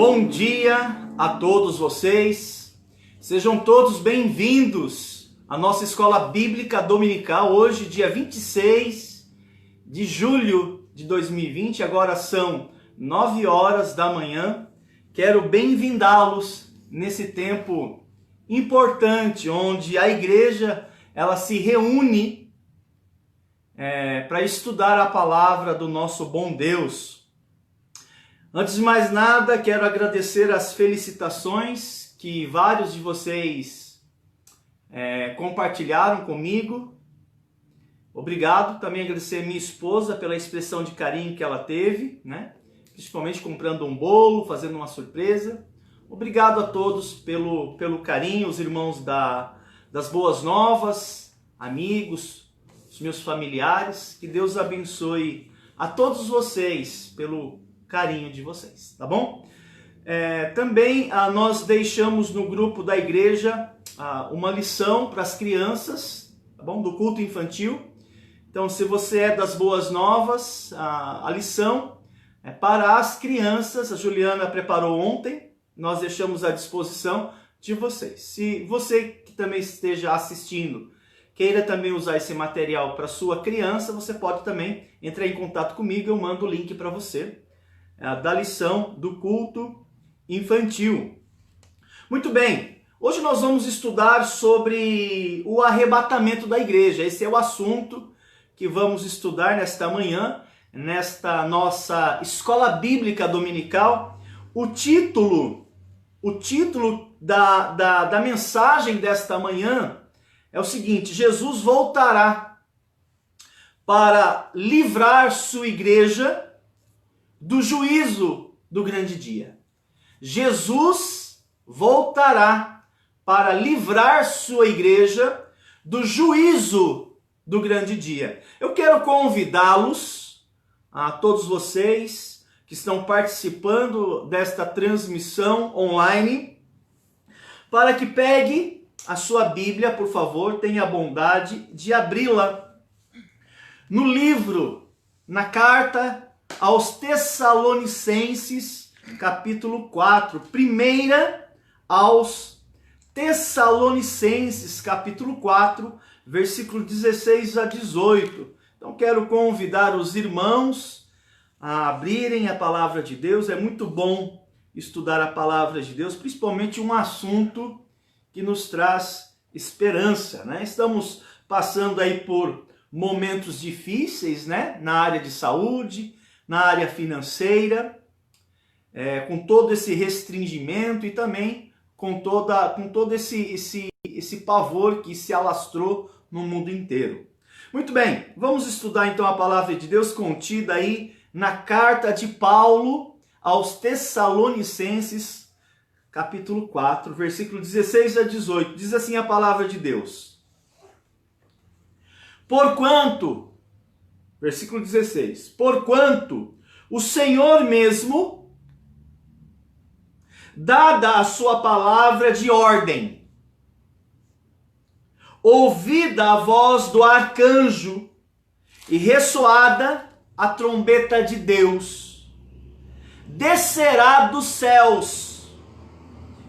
Bom dia a todos vocês, sejam todos bem-vindos à nossa escola bíblica dominical, hoje dia 26 de julho de 2020, agora são 9 horas da manhã. Quero bem-vindá-los nesse tempo importante, onde a igreja ela se reúne para estudar a palavra do nosso bom Deus. Antes de mais nada, quero agradecer as felicitações que vários de vocês compartilharam comigo. Obrigado. Também agradecer a minha esposa pela expressão de carinho que ela teve, né? Principalmente comprando um bolo, fazendo uma surpresa. Obrigado a todos pelo carinho, os irmãos das Boas Novas, amigos, os meus familiares. Que Deus abençoe a todos vocês pelo carinho de vocês, tá bom? Também nós deixamos no grupo da igreja uma lição para as crianças, tá bom? Do culto infantil. Então, se você é das Boas Novas, a lição é para as crianças. A Juliana preparou ontem, nós deixamos à disposição de vocês. Se você que também esteja assistindo queira também usar esse material para sua criança, você pode também entrar em contato comigo, eu mando o link para você da lição do culto infantil. Muito bem, hoje nós vamos estudar sobre o arrebatamento da igreja. Esse é o assunto que vamos estudar nesta manhã, nesta nossa escola bíblica dominical. O título da mensagem desta manhã é o seguinte: Jesus voltará para livrar sua igreja do juízo do grande dia. Jesus voltará para livrar sua igreja do juízo do grande dia. Eu quero convidá-los, a todos vocês que estão participando desta transmissão online, para que pegue a sua Bíblia, por favor, tenha a bondade de abri-la no livro, na carta aos Tessalonicenses, capítulo 4. Primeira aos Tessalonicenses, capítulo 4, versículo 16 a 18. Então quero convidar os irmãos a abrirem a palavra de Deus. É muito bom estudar a palavra de Deus, principalmente um assunto que nos traz esperança, né? Estamos passando aí por momentos difíceis, né? Na área de saúde, na área financeira, com todo esse restringimento e também com todo esse pavor que se alastrou no mundo inteiro. Muito bem, vamos estudar então a palavra de Deus contida aí na carta de Paulo aos Tessalonicenses, capítulo 4, versículo 16 a 18. Diz assim a palavra de Deus: Porquanto, versículo 16, porquanto o Senhor mesmo, dada a sua palavra de ordem, ouvida a voz do arcanjo e ressoada a trombeta de Deus, descerá dos céus,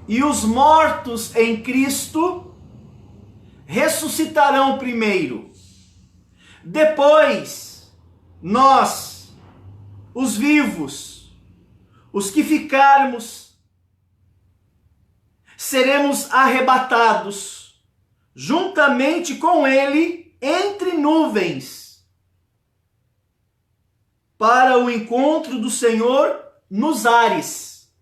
e os mortos em Cristo ressuscitarão primeiro. Depois, nós, os vivos, os que ficarmos, seremos arrebatados juntamente com ele entre nuvens para o encontro do Senhor nos ares.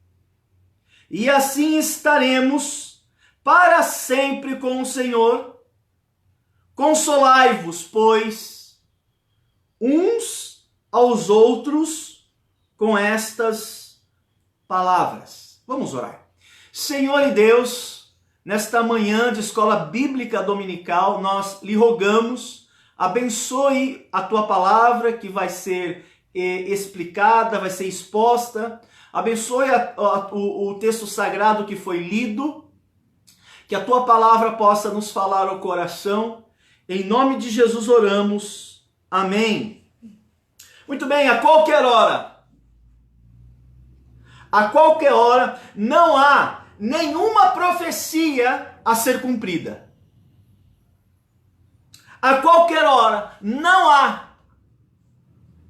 E assim estaremos para sempre com o Senhor. Consolai-vos, pois, uns aos outros com estas palavras. Vamos orar. Senhor e Deus, nesta manhã de escola bíblica dominical, nós lhe rogamos, abençoe a tua palavra que vai ser explicada, vai ser exposta. Abençoe o texto sagrado que foi lido, que a tua palavra possa nos falar ao coração. Em nome de Jesus oramos. Amém. Muito bem, a qualquer hora, a qualquer hora, não há nenhuma profecia a ser cumprida. A qualquer hora, não há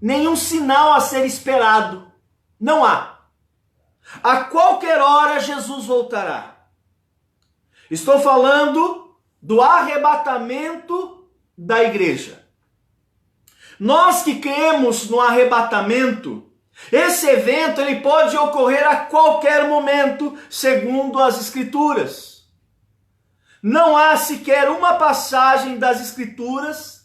nenhum sinal a ser esperado. Não há. A qualquer hora Jesus voltará. Estou falando do arrebatamento da igreja. Nós que cremos no arrebatamento, esse evento ele pode ocorrer a qualquer momento, segundo as Escrituras. Não há sequer uma passagem das Escrituras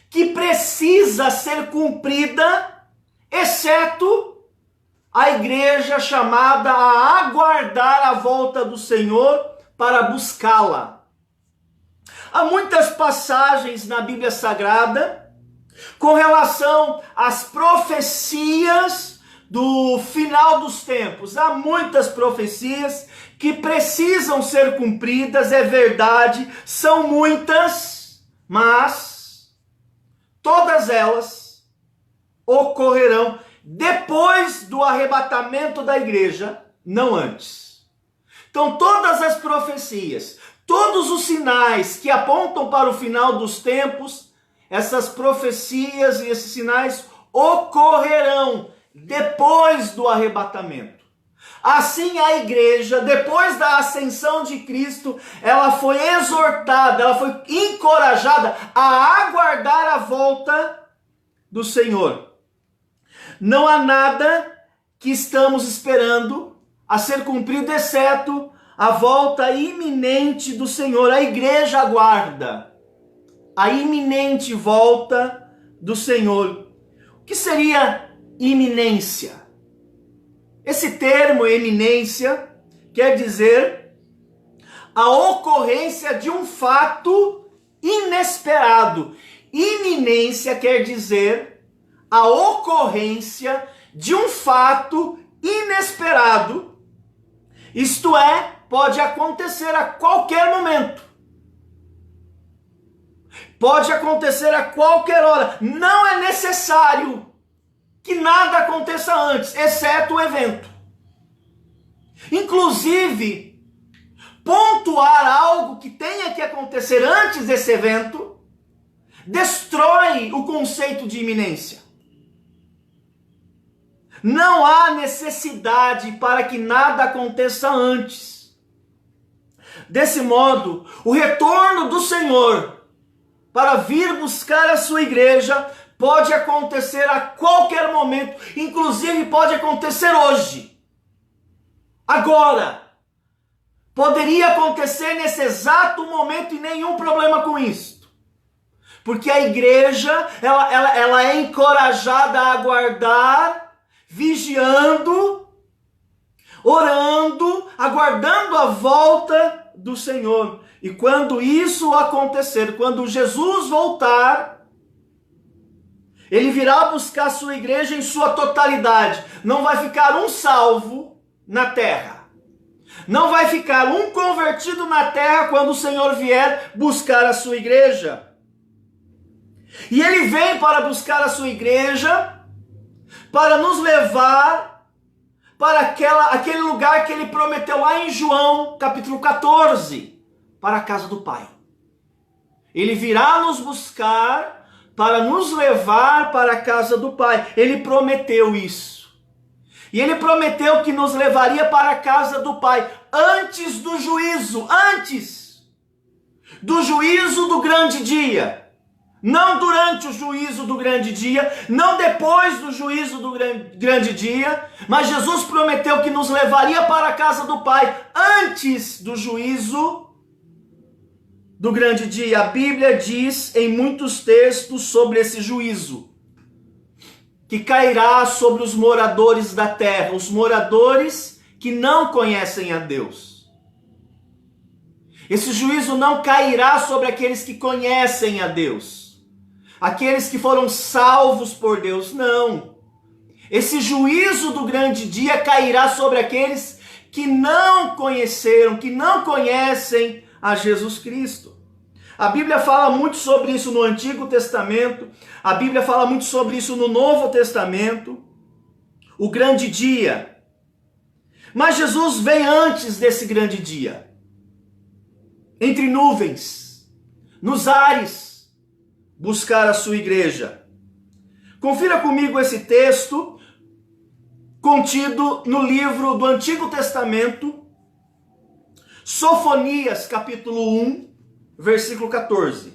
que precisa ser cumprida, exceto a igreja chamada a aguardar a volta do Senhor para buscá-la. Há muitas passagens na Bíblia Sagrada com relação às profecias do final dos tempos. Há muitas profecias que precisam ser cumpridas, é verdade, são muitas, mas todas elas ocorrerão depois do arrebatamento da igreja, não antes. Então todas as profecias, todos os sinais que apontam para o final dos tempos, essas profecias e esses sinais ocorrerão depois do arrebatamento. Assim a igreja, depois da ascensão de Cristo, ela foi exortada, ela foi encorajada a aguardar a volta do Senhor. Não há nada que estamos esperando a ser cumprido, exceto a volta iminente do Senhor. A igreja aguarda a iminente volta do Senhor. O que seria iminência? Esse termo, eminência, quer dizer a ocorrência de um fato inesperado. Iminência quer dizer a ocorrência de um fato inesperado. Isto é, pode acontecer a qualquer momento. Pode acontecer a qualquer hora. Não é necessário que nada aconteça antes, exceto o evento. Inclusive, pontuar algo que tenha que acontecer antes desse evento destrói o conceito de iminência. Não há necessidade para que nada aconteça antes. Desse modo, o retorno do Senhor para vir buscar a sua igreja pode acontecer a qualquer momento, inclusive pode acontecer hoje, agora. Poderia acontecer nesse exato momento e nenhum problema com isso. Porque a igreja, ela é encorajada a aguardar, vigiando, orando, aguardando a volta do Senhor. E quando isso acontecer, quando Jesus voltar, ele virá buscar a sua igreja em sua totalidade. Não vai ficar um salvo na terra. Não vai ficar um convertido na terra quando o Senhor vier buscar a sua igreja. E ele vem para buscar a sua igreja, para nos levar para aquele lugar que ele prometeu lá em João, capítulo 14, para a casa do Pai. Ele virá nos buscar para nos levar para a casa do Pai. Ele prometeu isso. E ele prometeu que nos levaria para a casa do Pai antes do juízo, antes do juízo do grande dia. Não durante o juízo do grande dia, não depois do juízo do grande dia, mas Jesus prometeu que nos levaria para a casa do Pai antes do juízo do grande dia. A Bíblia diz em muitos textos sobre esse juízo, que cairá sobre os moradores da terra, os moradores que não conhecem a Deus. Esse juízo não cairá sobre aqueles que conhecem a Deus, aqueles que foram salvos por Deus, não. Esse juízo do grande dia cairá sobre aqueles que não conheceram, que não conhecem a Jesus Cristo. A Bíblia fala muito sobre isso no Antigo Testamento, a Bíblia fala muito sobre isso no Novo Testamento. O grande dia Mas Jesus vem antes desse grande dia, entre nuvens, nos ares, buscar a sua igreja. Confira comigo esse texto contido no livro do Antigo Testamento, Sofonias, capítulo 1, versículo 14.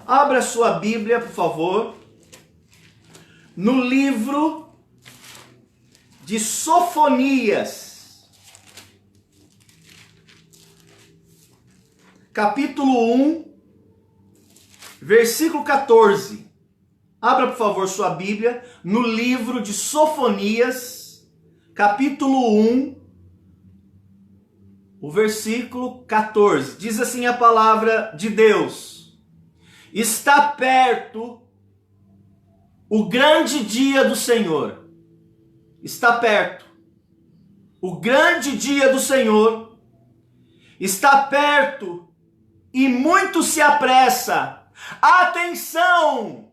Abra sua Bíblia, por favor, no livro de Sofonias, capítulo 1, versículo 14. Abra, por favor, sua Bíblia no livro de Sofonias, capítulo 1, o versículo 14. Diz assim a palavra de Deus: está perto o grande dia do Senhor. Está perto o grande dia do Senhor. Está perto e muito se apressa. Atenção!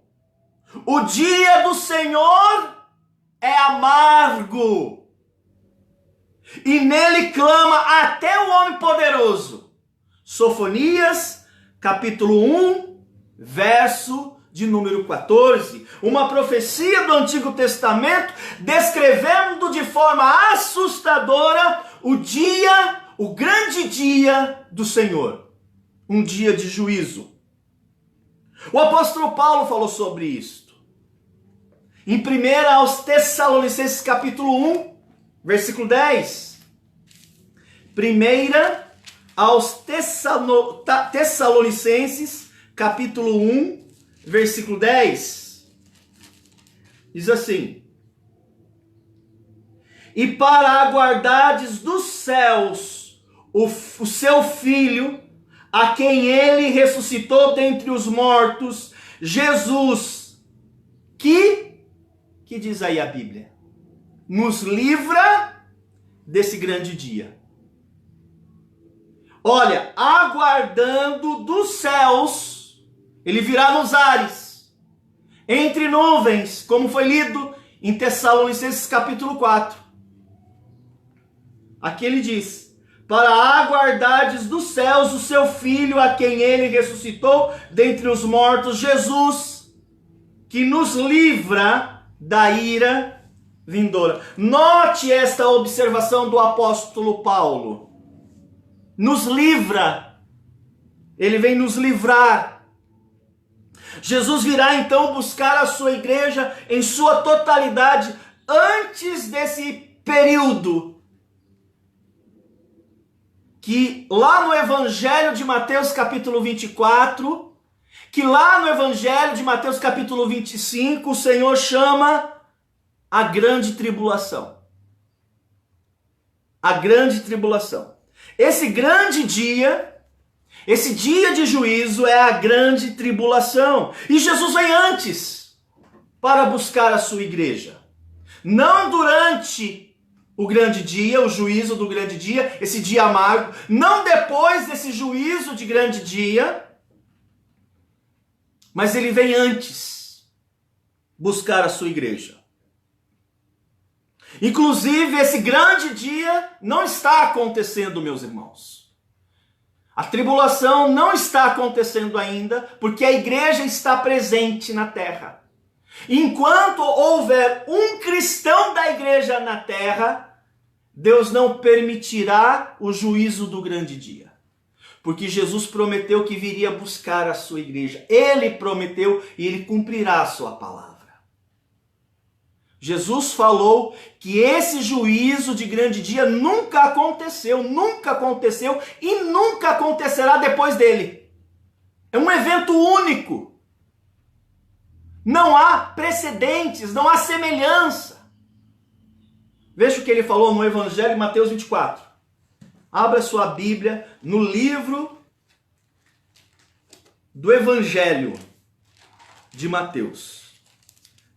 O dia do Senhor é amargo, e nele clama até o homem poderoso. Sofonias, capítulo 1, verso de número 14. Uma profecia do Antigo Testamento descrevendo de forma assustadora o grande dia do Senhor. Um dia de juízo. O apóstolo Paulo falou sobre isto. Em 1 aos Tessalonicenses capítulo 1, versículo 10. 1 aos Tessalonicenses capítulo 1, versículo 10. Diz assim: e para aguardardes dos céus o seu Filho, a quem ele ressuscitou dentre os mortos, Jesus, que diz aí a Bíblia? Nos livra desse grande dia. Olha, aguardando dos céus, ele virá nos ares, entre nuvens, como foi lido em Tessalonicenses capítulo 4. Aqui ele diz: para aguardardes dos céus o seu Filho, a quem ele ressuscitou dentre os mortos, Jesus, que nos livra da ira vindoura. Note esta observação do apóstolo Paulo. Nos livra. Ele vem nos livrar. Jesus virá então buscar a sua igreja em sua totalidade antes desse período que lá no Evangelho de Mateus capítulo 24, que lá no Evangelho de Mateus capítulo 25, o Senhor chama a grande tribulação. A grande tribulação. Esse grande dia, esse dia de juízo é a grande tribulação. E Jesus vem antes para buscar a sua igreja. Não durante o grande dia, o juízo do grande dia, esse dia amargo. Não depois desse juízo de grande dia. Mas ele vem antes buscar a sua igreja. Inclusive, esse grande dia não está acontecendo, meus irmãos. A tribulação não está acontecendo ainda, porque a igreja está presente na terra. Enquanto houver um cristão da igreja na terra, Deus não permitirá o juízo do grande dia. Porque Jesus prometeu que viria buscar a sua igreja. Ele prometeu e ele cumprirá a sua palavra. Jesus falou que esse juízo de grande dia nunca aconteceu e nunca acontecerá depois dele. É um evento único. Não há precedentes, não há semelhança. Veja o que ele falou no Evangelho de Mateus 24. Abra sua Bíblia no livro do Evangelho de Mateus.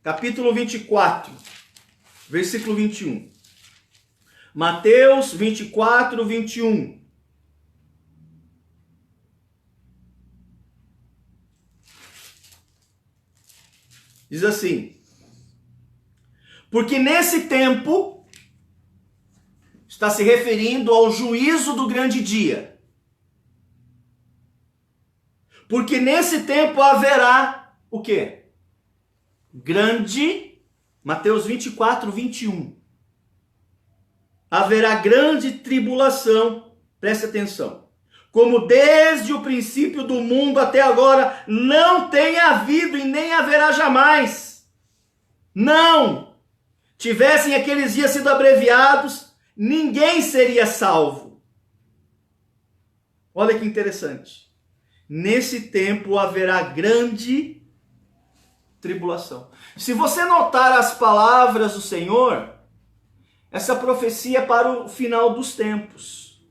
Capítulo 24, versículo 21. Mateus 24, 21. Diz assim: porque nesse tempo, está se referindo ao juízo do grande dia. Porque nesse tempo haverá o quê? Mateus 24, 21. Haverá grande tribulação, preste atenção. Como desde o princípio do mundo até agora não tem havido e nem haverá jamais. Não! Tivessem aqueles dias sido abreviados, ninguém seria salvo. Olha que interessante. Nesse tempo haverá grande tribulação. Se você notar as palavras do Senhor, essa profecia é para o final dos tempos.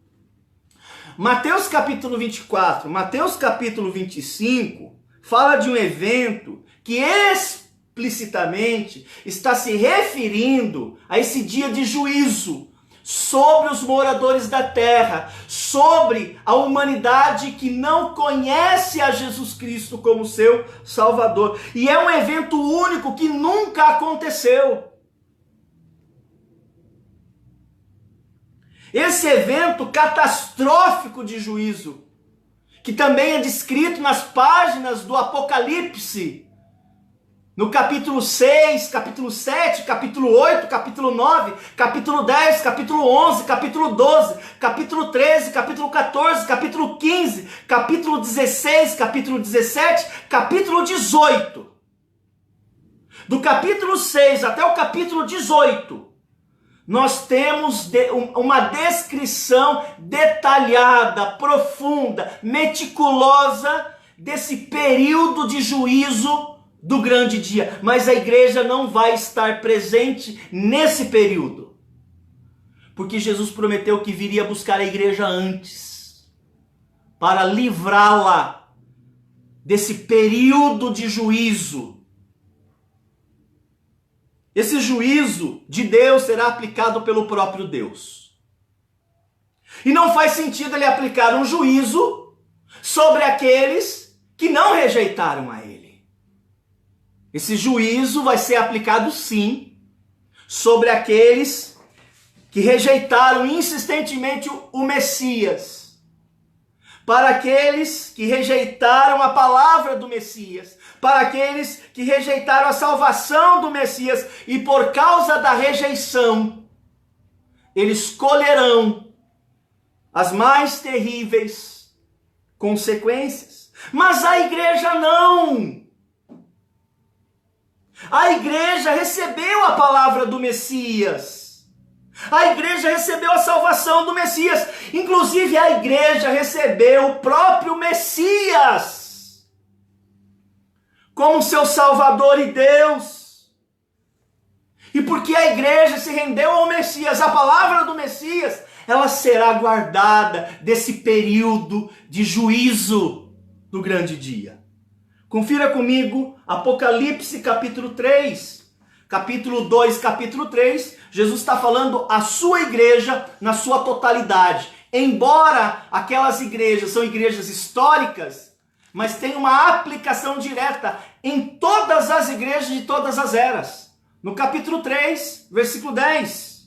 Mateus capítulo 24, Mateus capítulo 25, fala de um evento que explicitamente está se referindo a esse dia de juízo sobre os moradores da terra, sobre a humanidade que não conhece a Jesus Cristo como seu Salvador. E é um evento único que nunca aconteceu. Esse evento catastrófico de juízo, que também é descrito nas páginas do Apocalipse, no capítulo 6, capítulo 7, capítulo 8, capítulo 9, capítulo 10, capítulo 11, capítulo 12, capítulo 13, capítulo 14, capítulo 15, capítulo 16, capítulo 17, capítulo 18. Do capítulo 6 até o capítulo 18, nós temos uma descrição detalhada, profunda, meticulosa desse período de juízo do grande dia. Mas a igreja não vai estar presente nesse período, porque Jesus prometeu que viria buscar a igreja antes, para livrá-la desse período de juízo. Esse juízo de Deus será aplicado pelo próprio Deus. E não faz sentido ele aplicar um juízo sobre aqueles que não rejeitaram a ele. Esse juízo vai ser aplicado sim sobre aqueles que rejeitaram insistentemente o Messias. Para aqueles que rejeitaram a palavra do Messias, para aqueles que rejeitaram a salvação do Messias, e por causa da rejeição, eles colherão as mais terríveis consequências. Mas a igreja não. A igreja recebeu a palavra do Messias. A igreja recebeu a salvação do Messias. Inclusive a igreja recebeu o próprio Messias como seu Salvador e Deus. E porque a igreja se rendeu ao Messias, a palavra do Messias, ela será guardada desse período de juízo do grande dia. Confira comigo Apocalipse capítulo 3. Capítulo 2, capítulo 3, Jesus está falando à sua igreja na sua totalidade. Embora aquelas igrejas são igrejas históricas, mas tem uma aplicação direta em todas as igrejas de todas as eras. No capítulo 3, versículo 10.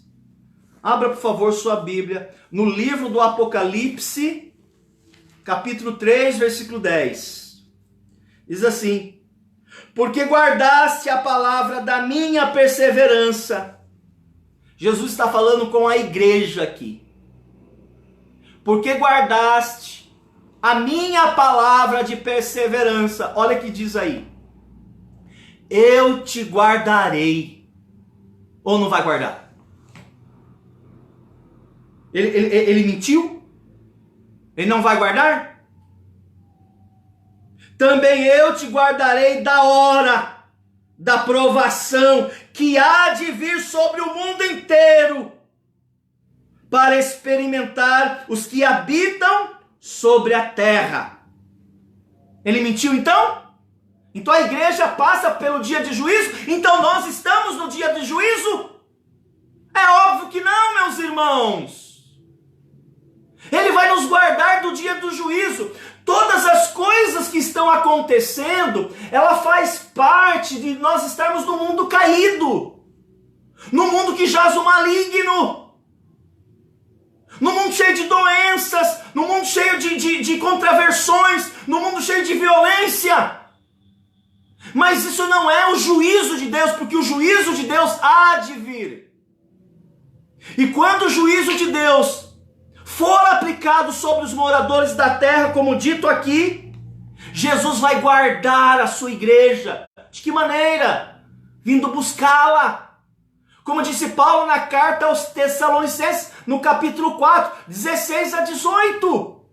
Abra, por favor, sua Bíblia no livro do Apocalipse, capítulo 3, versículo 10. Diz assim: porque guardaste a palavra da minha perseverança. Jesus está falando com a igreja aqui. Porque guardaste a minha palavra de perseverança. Olha o que diz aí. Eu te guardarei. Ou não vai guardar? Ele mentiu? Ele não vai guardar? Também eu te guardarei da hora da provação que há de vir sobre o mundo inteiro, para experimentar os que habitam sobre a terra. Ele mentiu então? Então a igreja passa pelo dia de juízo? Então nós estamos no dia de juízo? É óbvio que não, meus irmãos. Ele vai nos guardar do dia do juízo. Todas as coisas que estão acontecendo, ela faz parte de nós estarmos no mundo caído, no mundo que jaz o maligno. no mundo cheio de doenças, no mundo cheio de contraversões, no mundo cheio de violência. Mas isso não é o juízo de Deus, porque o juízo de Deus há de vir. E quando o juízo de Deus for aplicado sobre os moradores da terra, como dito aqui, Jesus vai guardar a sua igreja. De que maneira? Vindo buscá-la. Como disse Paulo na carta aos Tessalonicenses, no capítulo 4, 16 a 18.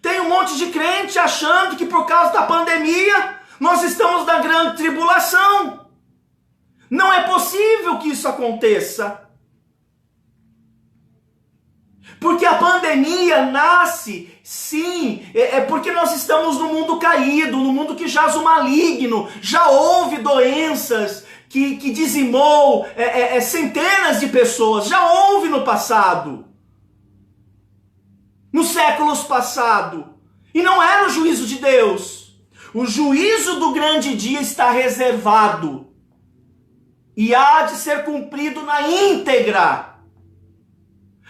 Tem um monte de crente achando que por causa da pandemia nós estamos na grande tribulação. Não é possível que isso aconteça. Porque a pandemia nasce, sim, porque nós estamos no mundo caído, no mundo que jaz o maligno. Já houve doenças que dizimou centenas de pessoas, já houve no passado, nos séculos passados, e não era o juízo de Deus. O juízo do grande dia está reservado e há de ser cumprido na íntegra.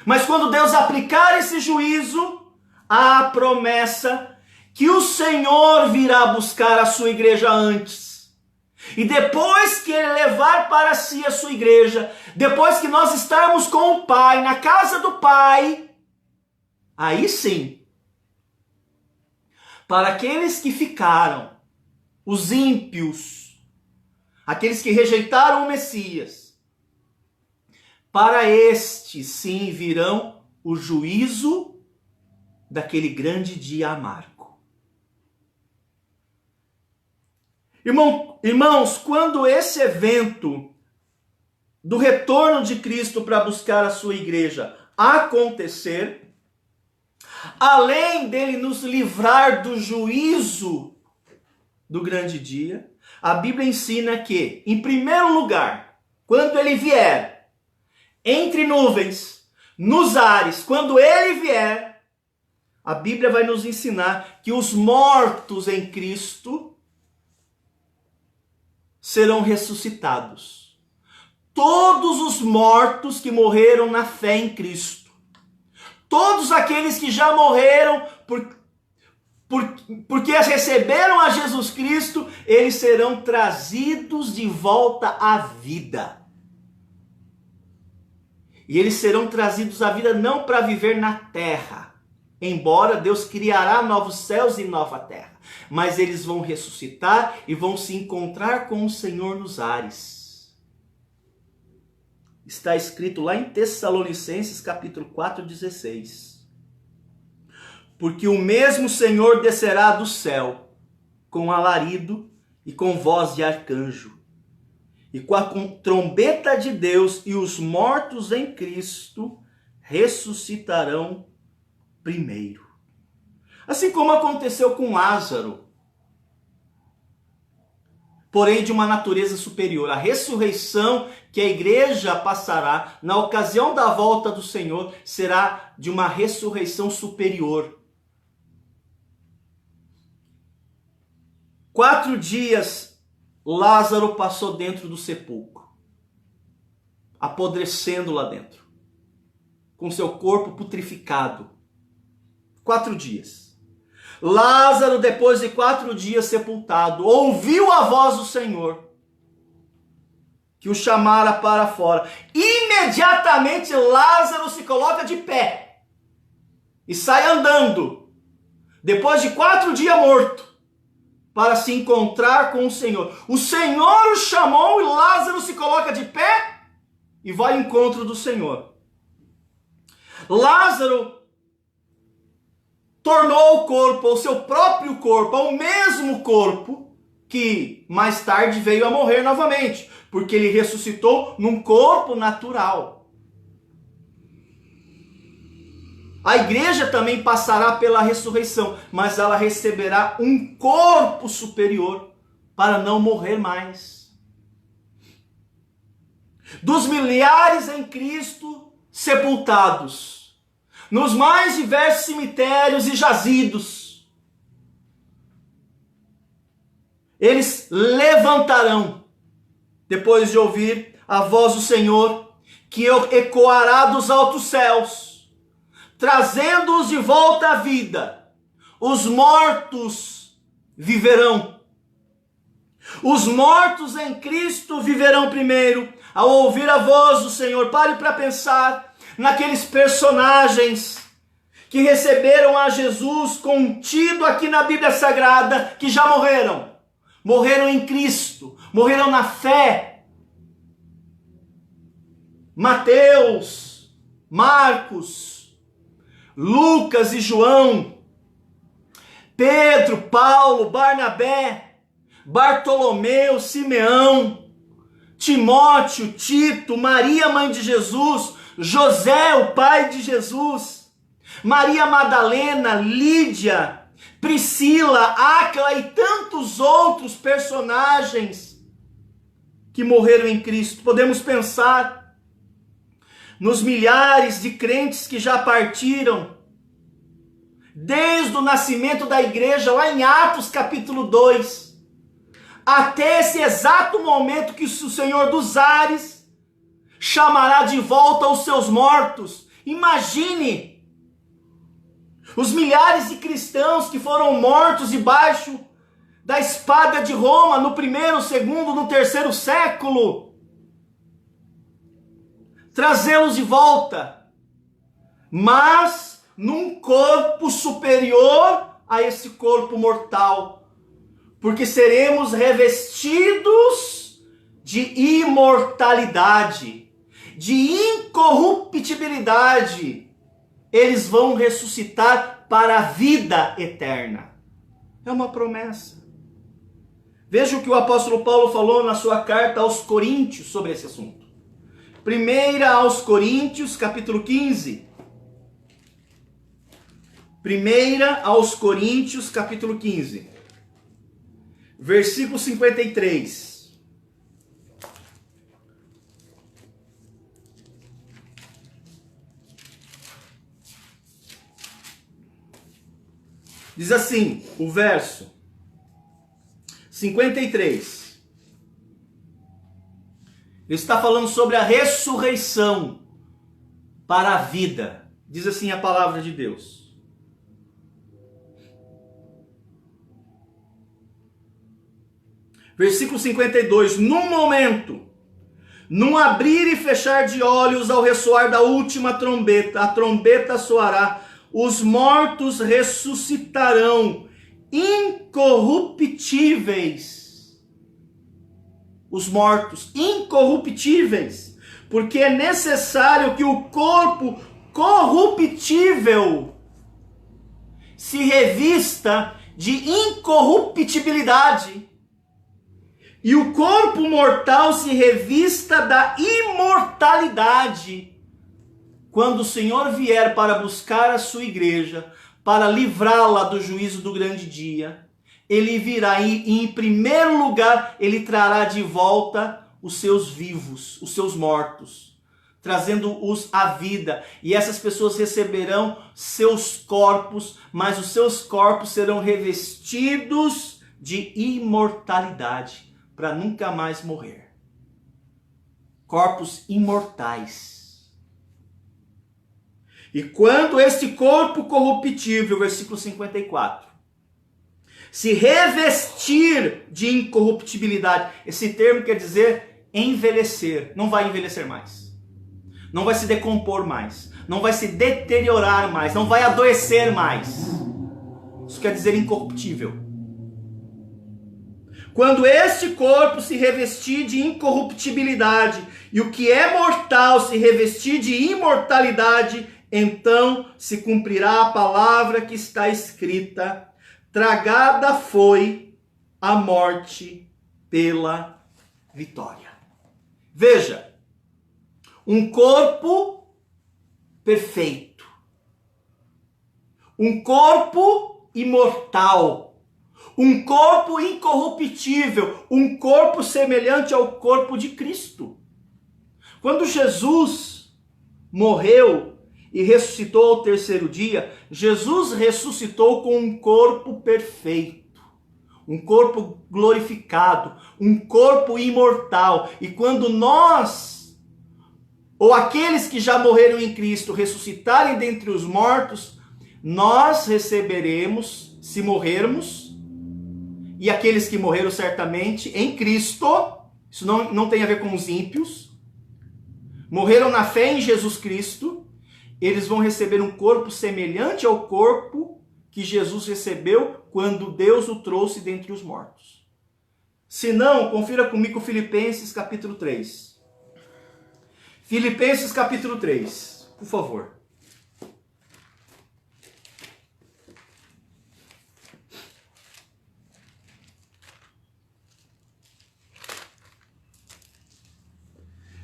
Mas quando Deus aplicar esse juízo, há a promessa que o Senhor virá buscar a sua igreja antes. E depois que Ele levar para si a sua igreja, depois que nós estarmos com o Pai, na casa do Pai, aí sim, para aqueles que ficaram, os ímpios, aqueles que rejeitaram o Messias, para estes sim virão o juízo daquele grande dia amargo. Irmãos, quando esse evento do retorno de Cristo para buscar a sua igreja acontecer, além dele nos livrar do juízo do grande dia, a Bíblia ensina que, em primeiro lugar, quando ele vier, entre nuvens, nos ares, quando ele vier, a Bíblia vai nos ensinar que os mortos em Cristo serão ressuscitados. Todos os mortos que morreram na fé em Cristo, todos aqueles que já morreram porque receberam a Jesus Cristo, eles serão trazidos de volta à vida. E eles serão trazidos à vida não para viver na terra, embora Deus criará novos céus e nova terra, mas eles vão ressuscitar e vão se encontrar com o Senhor nos ares. Está escrito lá em Tessalonicenses capítulo 4, 16. Porque o mesmo Senhor descerá do céu com alarido e com voz de arcanjo, e com a trombeta de Deus, e os mortos em Cristo ressuscitarão primeiro. Assim como aconteceu com Lázaro, porém de uma natureza superior. A ressurreição que a igreja passará na ocasião da volta do Senhor será de uma ressurreição superior. 4 dias Lázaro passou dentro do sepulcro, apodrecendo lá dentro, com seu corpo putrificado. 4 dias. Lázaro, depois de 4 dias sepultado, ouviu a voz do Senhor, que o chamara para fora. Imediatamente Lázaro se coloca de pé e sai andando, depois de 4 dias morto, para se encontrar com o Senhor. O Senhor o chamou e Lázaro se coloca de pé e vai ao encontro do Senhor. Lázaro tornou o corpo, o seu próprio corpo, ao mesmo corpo que mais tarde veio a morrer novamente, porque ele ressuscitou num corpo natural. A igreja também passará pela ressurreição, mas ela receberá um corpo superior para não morrer mais. Dos milhares em Cristo sepultados, nos mais diversos cemitérios e jazidos, eles levantarão, depois de ouvir a voz do Senhor, que ecoará dos altos céus, trazendo-os de volta à vida. Os mortos viverão. Os mortos em Cristo viverão primeiro, ao ouvir a voz do Senhor. Pare para pensar naqueles personagens que receberam a Jesus contido aqui na Bíblia Sagrada, que já morreram. Morreram em Cristo, morreram na fé. Mateus, Marcos, Lucas e João, Pedro, Paulo, Barnabé, Bartolomeu, Simeão, Timóteo, Tito, Maria, mãe de Jesus, José, o pai de Jesus, Maria Madalena, Lídia, Priscila, Áquila e tantos outros personagens que morreram em Cristo. Podemos pensar nos milhares de crentes que já partiram desde o nascimento da igreja, lá em Atos capítulo 2, até esse exato momento que o Senhor dos ares chamará de volta os seus mortos. Imagine os milhares de cristãos que foram mortos debaixo da espada de Roma no primeiro, segundo, no terceiro século. Trazê-los de volta, mas num corpo superior a esse corpo mortal, porque seremos revestidos de imortalidade, de incorruptibilidade. Eles vão ressuscitar para a vida eterna. É uma promessa. Veja o que o apóstolo Paulo falou na sua carta aos Coríntios sobre esse assunto. 1 aos Coríntios, capítulo 15. 1 aos Coríntios, capítulo 15. Versículo 53. Diz assim, o verso 53. Ele está falando sobre a ressurreição para a vida. Diz assim a palavra de Deus. Versículo 52. Num momento, num abrir e fechar de olhos, ao ressoar da última trombeta, a trombeta soará, os mortos ressuscitarão, incorruptíveis. Os mortos incorruptíveis, porque é necessário que o corpo corruptível se revista de incorruptibilidade e o corpo mortal se revista da imortalidade. Quando o Senhor vier para buscar a sua igreja, para livrá-la do juízo do grande dia, ele virá e em primeiro lugar, ele trará de volta os seus vivos, os seus mortos, trazendo-os à vida. E essas pessoas receberão seus corpos, mas os seus corpos serão revestidos de imortalidade, para nunca mais morrer. Corpos imortais. E quando este corpo corruptível, versículo 54, se revestir de incorruptibilidade, esse termo quer dizer envelhecer, não vai envelhecer mais, não vai se decompor mais, não vai se deteriorar mais, não vai adoecer mais. Isso quer dizer incorruptível. Quando este corpo se revestir de incorruptibilidade e o que é mortal se revestir de imortalidade, então se cumprirá a palavra que está escrita: tragada foi a morte pela vitória. Veja, um corpo perfeito, um corpo imortal, um corpo incorruptível, um corpo semelhante ao corpo de Cristo. Quando Jesus morreu e ressuscitou ao terceiro dia, Jesus ressuscitou com um corpo perfeito, um corpo glorificado, um corpo imortal. E quando nós ou aqueles que já morreram em Cristo ressuscitarem dentre os mortos, nós receberemos, se morrermos, e aqueles que morreram certamente em Cristo, isso não tem a ver com os ímpios, morreram na fé em Jesus Cristo, eles vão receber um corpo semelhante ao corpo que Jesus recebeu quando Deus o trouxe dentre os mortos. Se não, confira comigo Filipenses capítulo 3. Filipenses capítulo 3, por favor.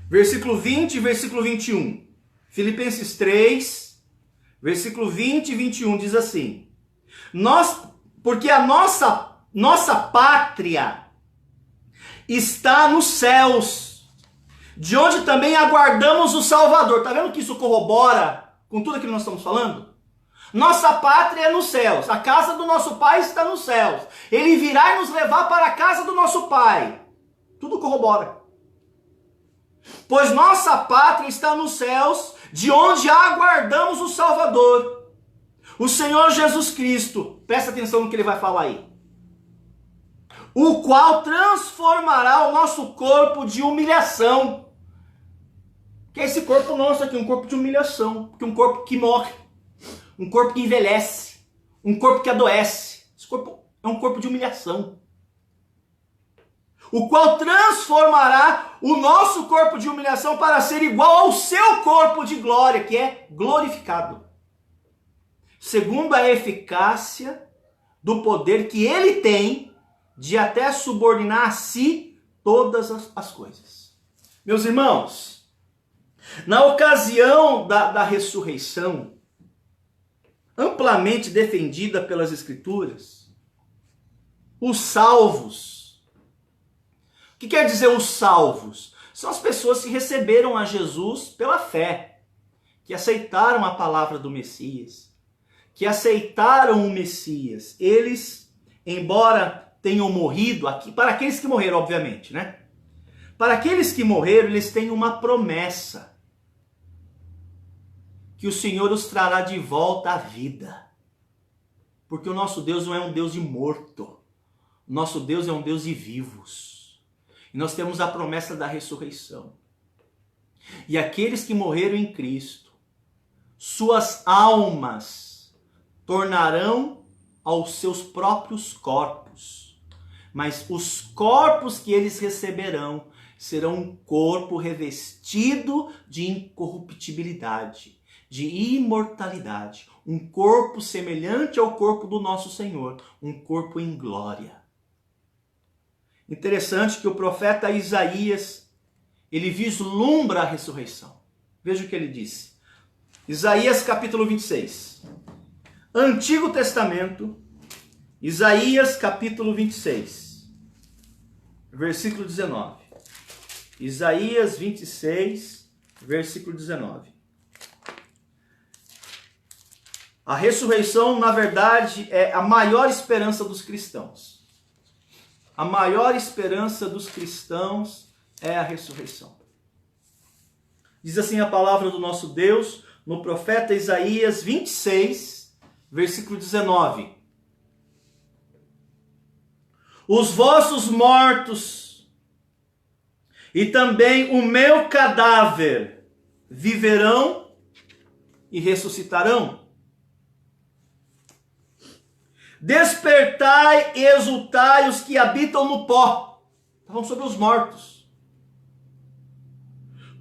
Versículo 20 e versículo 21. Filipenses 3, versículo 20 e 21 diz assim: porque a nossa pátria está nos céus, de onde também aguardamos o Salvador. Está vendo que isso corrobora com tudo aquilo que nós estamos falando? Nossa pátria é nos céus, a casa do nosso Pai está nos céus. Ele virá e nos levar para a casa do nosso Pai. Tudo corrobora. Pois nossa pátria está nos céus, de onde aguardamos o Salvador, o Senhor Jesus Cristo. Presta atenção no que ele vai falar aí. O qual transformará o nosso corpo de humilhação. Que é esse corpo nosso aqui, um corpo de humilhação. Porque um corpo que morre, um corpo que envelhece, um corpo que adoece. Esse corpo é um corpo de humilhação. O qual transformará o nosso corpo de humilhação para ser igual ao seu corpo de glória, que é glorificado, segundo a eficácia do poder que ele tem de até subordinar a si todas as coisas. Meus irmãos, na ocasião da ressurreição, amplamente defendida pelas Escrituras, os salvos. O que quer dizer os salvos? São as pessoas que receberam a Jesus pela fé, que aceitaram a palavra do Messias, que aceitaram o Messias. Eles, embora tenham morrido aqui, para aqueles que morreram, obviamente, né? Para aqueles que morreram, eles têm uma promessa, que o Senhor os trará de volta à vida. Porque o nosso Deus não é um Deus de morto, o nosso Deus é um Deus de vivos. E nós temos a promessa da ressurreição. E aqueles que morreram em Cristo, suas almas tornarão aos seus próprios corpos. Mas os corpos que eles receberão serão um corpo revestido de incorruptibilidade, de imortalidade. Um corpo semelhante ao corpo do nosso Senhor, um corpo em glória. Interessante que o profeta Isaías, ele vislumbra a ressurreição. Veja o que ele disse. Isaías capítulo 26. Antigo Testamento, Isaías capítulo 26, versículo 19. Isaías 26, versículo 19. A ressurreição, na verdade, é a maior esperança dos cristãos. A maior esperança dos cristãos é a ressurreição. Diz assim a palavra do nosso Deus no profeta Isaías 26, versículo 19. Os vossos mortos e também o meu cadáver viverão e ressuscitarão. Despertai e exultai os que habitam no pó. Estavam sobre os mortos.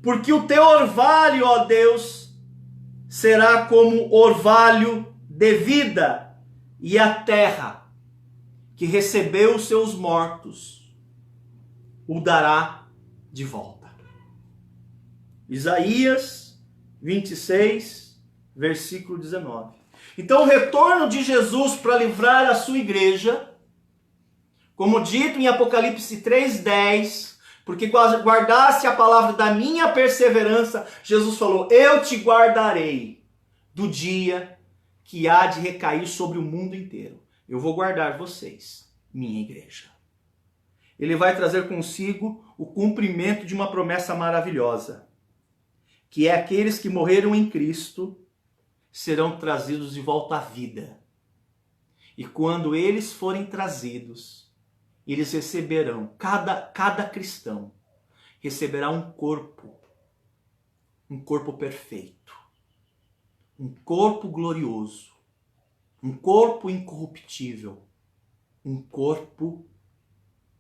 Porque o teu orvalho, ó Deus, será como orvalho de vida, e a terra que recebeu os seus mortos o dará de volta. Isaías 26, versículo 19. Então o retorno de Jesus para livrar a sua igreja, como dito em Apocalipse 3:10, porque guardaste a palavra da minha perseverança, Jesus falou, eu te guardarei do dia que há de recair sobre o mundo inteiro. Eu vou guardar vocês, minha igreja. Ele vai trazer consigo o cumprimento de uma promessa maravilhosa. que é aqueles que morreram em Cristo, serão trazidos de volta à vida. E quando eles forem trazidos, eles receberão, cada cristão receberá um corpo perfeito, um corpo glorioso, um corpo incorruptível, um corpo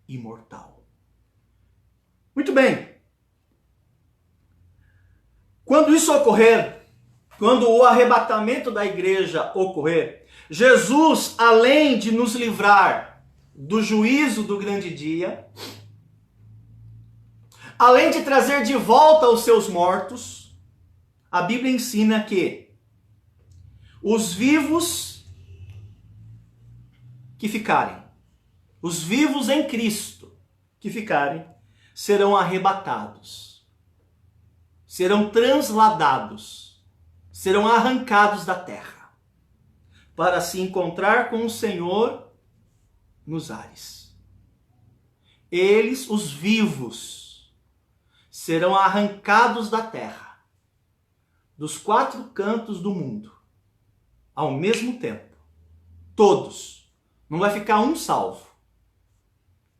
imortal. Muito bem. Quando isso ocorrer, quando o arrebatamento da igreja ocorrer, Jesus, além de nos livrar do juízo do grande dia, além de trazer de volta os seus mortos, a Bíblia ensina que os vivos que ficarem, os vivos em Cristo que ficarem, serão arrebatados, serão transladados, serão arrancados da terra, para se encontrar com o Senhor nos ares. Eles, os vivos, serão arrancados da terra, dos quatro cantos do mundo, ao mesmo tempo. Todos. Não vai ficar um salvo.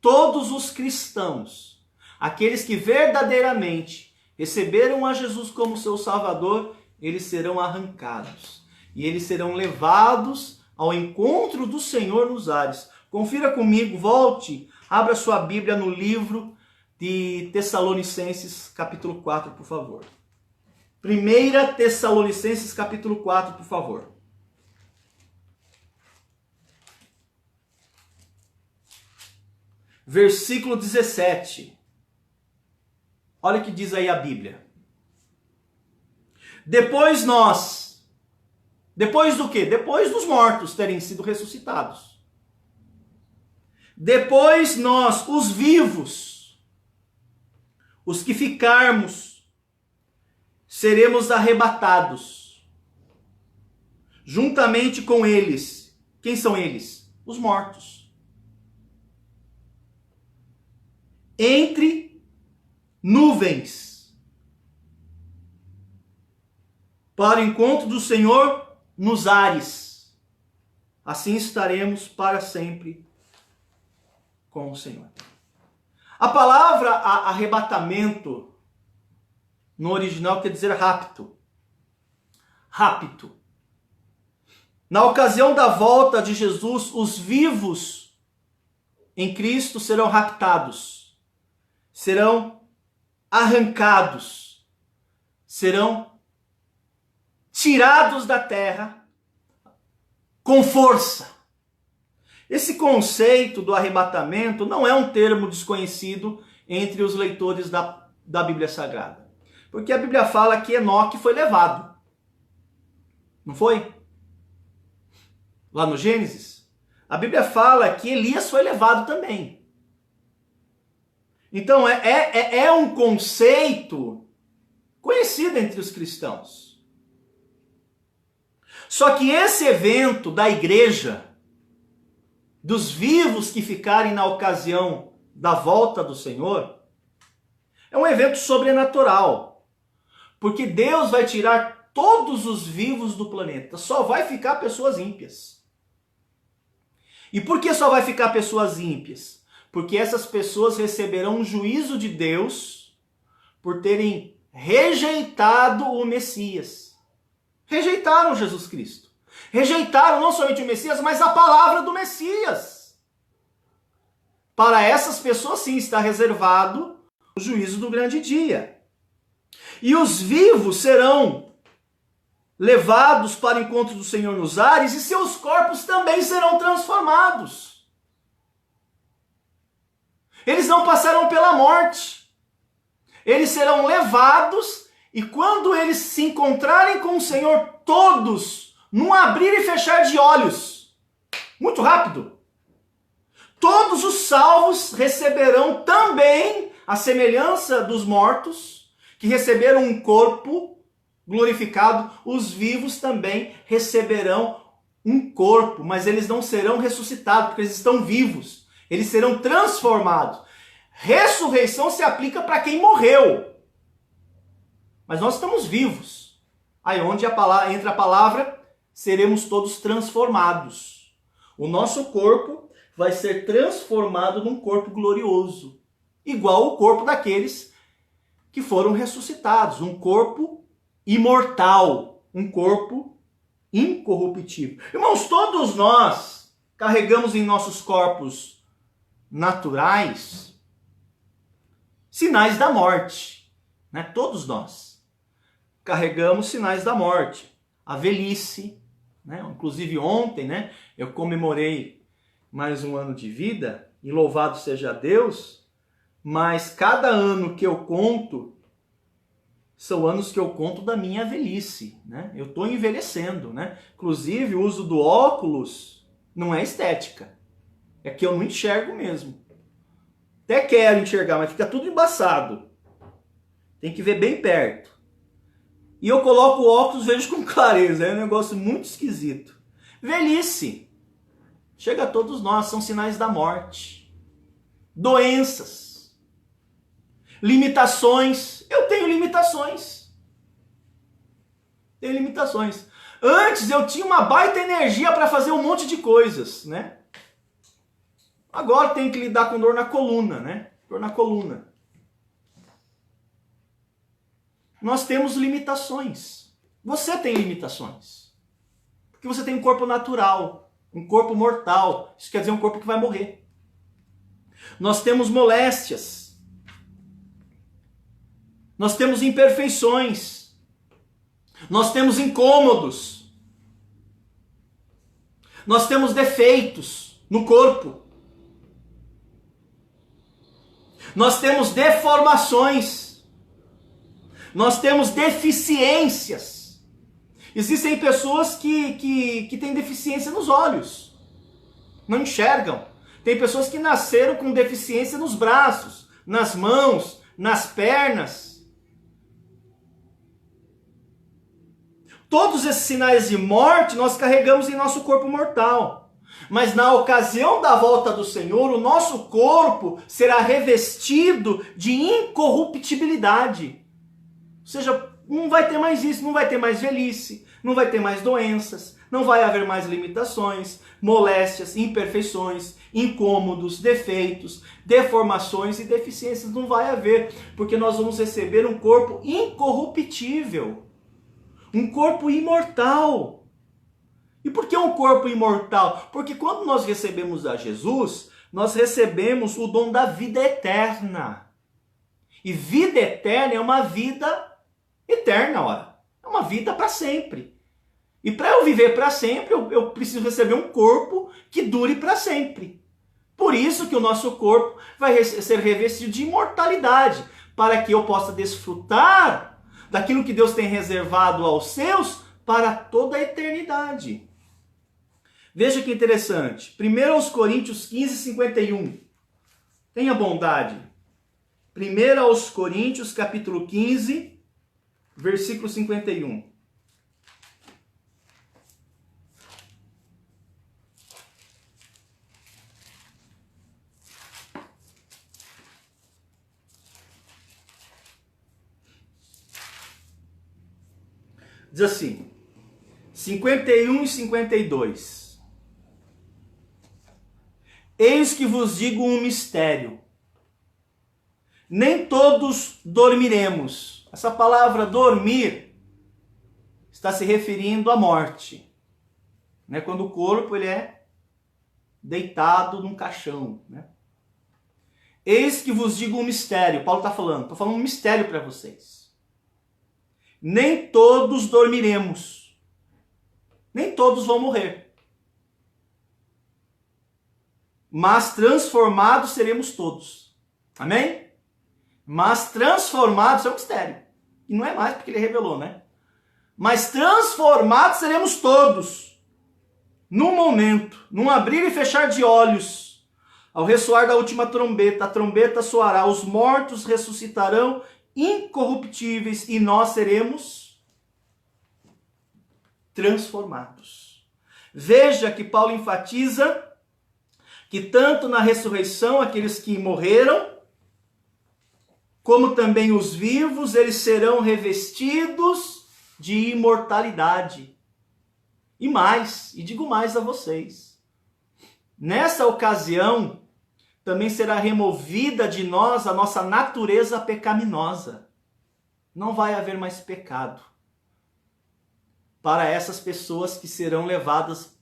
Todos os cristãos, aqueles que verdadeiramente receberam a Jesus como seu Salvador, eles serão arrancados. E eles serão levados ao encontro do Senhor nos ares. Confira comigo, volte, abra sua Bíblia no livro de Tessalonicenses, capítulo 4, por favor. 1 Tessalonicenses, capítulo 4, por favor. Versículo 17. Olha o que diz aí a Bíblia. Depois do quê? Depois dos mortos terem sido ressuscitados. Depois nós, os vivos, os que ficarmos, seremos arrebatados, juntamente com eles. Quem são eles? Os mortos. Entre nuvens, para o encontro do Senhor nos ares. Assim estaremos para sempre com o Senhor. A palavra arrebatamento no original quer dizer rapto. Rapto. Na ocasião da volta de Jesus, os vivos em Cristo serão raptados, serão arrancados, serão tirados da terra com força. Esse conceito do arrebatamento não é um termo desconhecido entre os leitores da Bíblia Sagrada. Porque a Bíblia fala que Enoque foi levado. Não foi? Lá no Gênesis. A Bíblia fala que Elias foi levado também. Então é um conceito conhecido entre os cristãos. Só que esse evento da igreja, dos vivos que ficarem na ocasião da volta do Senhor, é um evento sobrenatural. Porque Deus vai tirar todos os vivos do planeta. Só vai ficar pessoas ímpias. E por que só vai ficar pessoas ímpias? Porque essas pessoas receberão um juízo de Deus por terem rejeitado o Messias. Rejeitaram Jesus Cristo. Rejeitaram não somente o Messias, mas a palavra do Messias. Para essas pessoas, sim, está reservado o juízo do grande dia. E os vivos serão levados para o encontro do Senhor nos ares e seus corpos também serão transformados. Eles não passarão pela morte. Eles serão levados e quando eles se encontrarem com o Senhor, todos, num abrir e fechar de olhos, muito rápido, todos os salvos receberão também a semelhança dos mortos, que receberam um corpo glorificado, os vivos também receberão um corpo, mas eles não serão ressuscitados, porque eles estão vivos. Eles serão transformados. Ressurreição se aplica para quem morreu. mas nós estamos vivos. Aí onde entra a palavra, seremos todos transformados. O nosso corpo vai ser transformado num corpo glorioso, igual o corpo daqueles que foram ressuscitados, um corpo imortal, um corpo incorruptível. Irmãos, todos nós carregamos em nossos corpos naturais sinais da morte, né? Todos nós carregamos sinais da morte, a velhice, né? Inclusive ontem, né, eu comemorei mais um ano de vida, e louvado seja Deus, mas cada ano que eu conto, são anos que eu conto da minha velhice, né? Eu estou envelhecendo, né? Inclusive, o uso do óculos não é estética, é que eu não enxergo mesmo. Até quero enxergar, mas fica tudo embaçado. Tem que ver bem perto. E eu coloco o óculos, vejo com clareza, é um negócio muito esquisito. Velhice. Chega a todos nós, são sinais da morte. Doenças. Limitações. Eu tenho limitações. Tenho limitações. Antes eu tinha uma baita energia para fazer um monte de coisas, né? Agora tenho que lidar com dor na coluna, né? Dor na coluna. Nós temos limitações. Você tem limitações. Porque você tem um corpo natural. Um corpo mortal. Isso quer dizer um corpo que vai morrer. Nós temos moléstias. Nós temos imperfeições. Nós temos incômodos. Nós temos defeitos no corpo. Nós temos deformações. Nós temos deficiências. Existem pessoas que têm deficiência nos olhos, não enxergam. Tem pessoas que nasceram com deficiência nos braços, nas mãos, nas pernas. Todos esses sinais de morte nós carregamos em nosso corpo mortal. Mas na ocasião da volta do Senhor, o nosso corpo será revestido de incorruptibilidade. Ou seja, não vai ter mais isso, não vai ter mais velhice, não vai ter mais doenças, não vai haver mais limitações, moléstias, imperfeições, incômodos, defeitos, deformações e deficiências. Não vai haver, porque nós vamos receber um corpo incorruptível, um corpo imortal. E por que um corpo imortal? Porque quando nós recebemos a Jesus, nós recebemos o dom da vida eterna. E vida eterna é uma vida eterna, ora. É uma vida para sempre. E para eu viver para sempre, eu preciso receber um corpo que dure para sempre. Por isso que o nosso corpo vai ser revestido de imortalidade, para que eu possa desfrutar daquilo que Deus tem reservado aos seus para toda a eternidade. Veja que interessante. 1 Coríntios 15, 51. Tenha bondade. 1 Coríntios capítulo 15, versículo 51. Diz assim, 51 e 52. Eis que vos digo um mistério. Nem todos dormiremos. Essa palavra dormir está se referindo à morte. Né? Quando o corpo ele é deitado num caixão. Né? Eis que vos digo um mistério. Paulo está falando. Estou falando um mistério para vocês. Nem todos dormiremos. Nem todos vão morrer. Mas transformados seremos todos. Amém? Mas transformados é um mistério. E não é mais porque ele revelou, né? Mas transformados seremos todos. Num momento, num abrir e fechar de olhos, ao ressoar da última trombeta, a trombeta soará, os mortos ressuscitarão incorruptíveis e nós seremos transformados. Veja que Paulo enfatiza que tanto na ressurreição aqueles que morreram como também os vivos, eles serão revestidos de imortalidade. E mais, e digo mais a vocês, nessa ocasião, também será removida de nós a nossa natureza pecaminosa. Não vai haver mais pecado para essas pessoas que serão levadas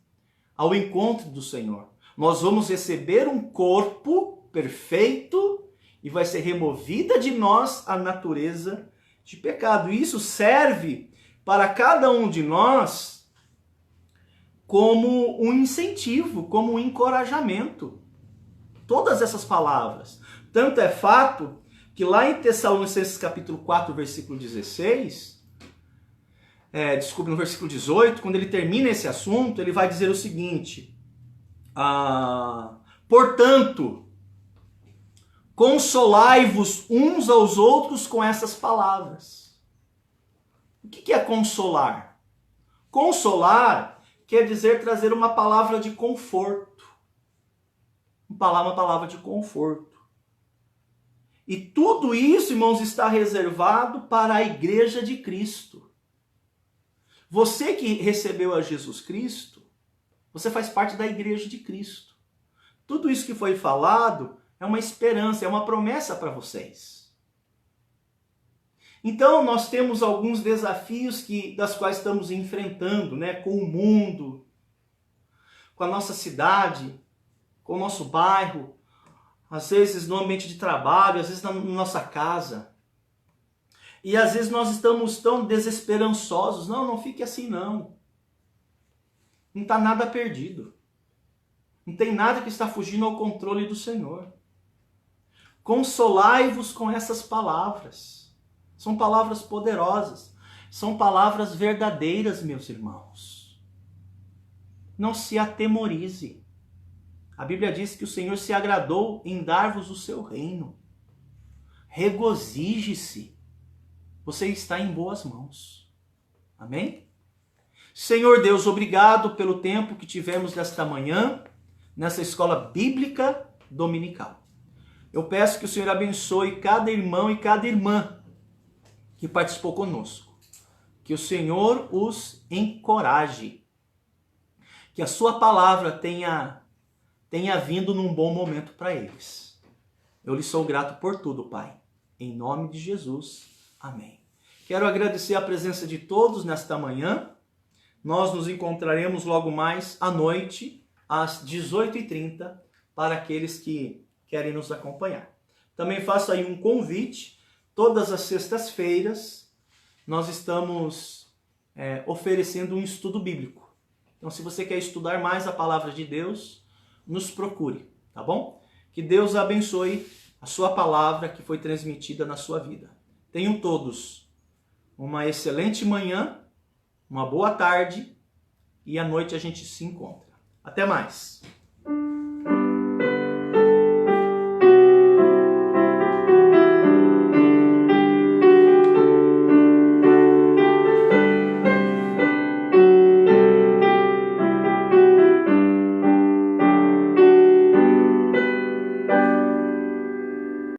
ao encontro do Senhor. Nós vamos receber um corpo perfeito e vai ser removida de nós a natureza de pecado. E isso serve para cada um de nós como um incentivo, como um encorajamento. Todas essas palavras. Tanto é fato que lá em Tessalonicenses capítulo 4, versículo 16, no versículo 18, quando ele termina esse assunto, ele vai dizer o seguinte: portanto, consolai-vos uns aos outros com essas palavras. O que é consolar? Consolar quer dizer trazer uma palavra de conforto. Uma palavra de conforto. E tudo isso, irmãos, está reservado para a igreja de Cristo. Você que recebeu a Jesus Cristo, você faz parte da igreja de Cristo. Tudo isso que foi falado é uma esperança, é uma promessa para vocês. Então, nós temos alguns desafios das quais estamos enfrentando, né, com o mundo, com a nossa cidade, com o nosso bairro, às vezes no ambiente de trabalho, às vezes na nossa casa. E às vezes nós estamos tão desesperançosos. Não fique assim não. Não está nada perdido. Não tem nada que está fugindo ao controle do Senhor. Consolai-vos com essas palavras. São palavras poderosas. São palavras verdadeiras, meus irmãos. Não se atemorize. A Bíblia diz que o Senhor se agradou em dar-vos o seu reino. Regozije-se. Você está em boas mãos. Amém? Senhor Deus, obrigado pelo tempo que tivemos nesta manhã, nessa escola bíblica dominical. Eu peço que o Senhor abençoe cada irmão e cada irmã que participou conosco. Que o Senhor os encoraje. Que a sua palavra tenha vindo num bom momento para eles. Eu lhe sou grato por tudo, Pai. Em nome de Jesus. Amém. Quero agradecer a presença de todos nesta manhã. Nós nos encontraremos logo mais à noite, às 18h30, para aqueles que querem nos acompanhar. Também faço aí um convite. Todas as sextas-feiras nós estamos oferecendo um estudo bíblico. Então, se você quer estudar mais a palavra de Deus, nos procure, tá bom? Que Deus abençoe a sua palavra que foi transmitida na sua vida. Tenham todos uma excelente manhã, uma boa tarde e à noite a gente se encontra. Até mais!